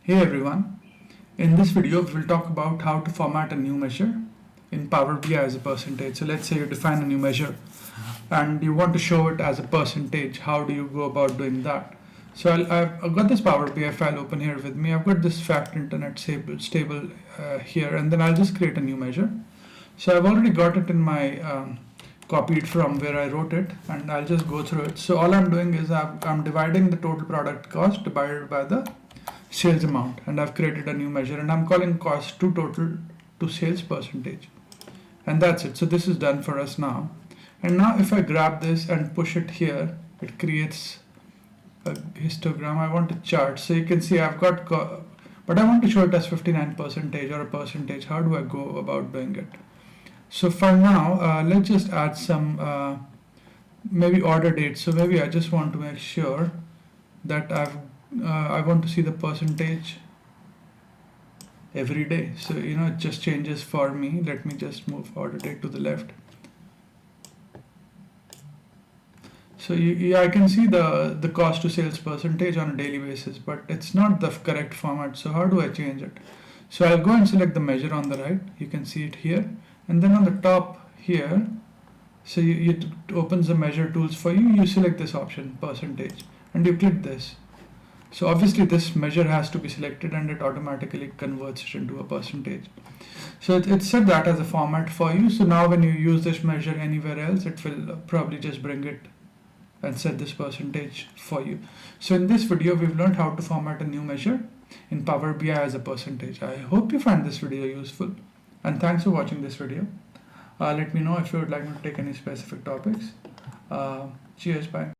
Hey everyone, in this video we will talk about how to format a new measure in Power BI as a percentage. So let's say you define a new measure and you want to show it as a percentage. How do you go about doing that? So I've got this Power BI file open here with me. I've got this fact internet stable here, and then I'll just create a new measure. So I've already got it in my copied from where I wrote it, and I'll just go through it. So all I'm doing is I'm dividing the total product cost divided by the sales amount, and I've created a new measure and I'm calling cost to total to sales percentage, and that's it. So this is done for us now. And now if I grab this and push it here, it creates a histogram. I want a chart, so you can see I've got but I want to show it as 59% or a percentage. How do I go about doing it? So for now, let's just add some maybe order dates. So maybe I just want to make sure that I want to see the percentage every day. So it just changes for me. Let me just move order date to the left. So I can see the cost to sales percentage on a daily basis, but it's not the correct format. So how do I change it? So I'll go and select the measure on the right. You can see it here, and then on the top here, so it opens the measure tools for you. You select this option, percentage, and you click this. So obviously this measure has to be selected and it automatically converts it into a percentage. So it set that as a format for you. So now when you use this measure anywhere else, it will probably just bring it and set this percentage for you. So in this video, we've learned how to format a new measure in Power BI as a percentage. I hope you find this video useful, and thanks for watching this video. Let me know if you would like me to take any specific topics. Cheers, bye.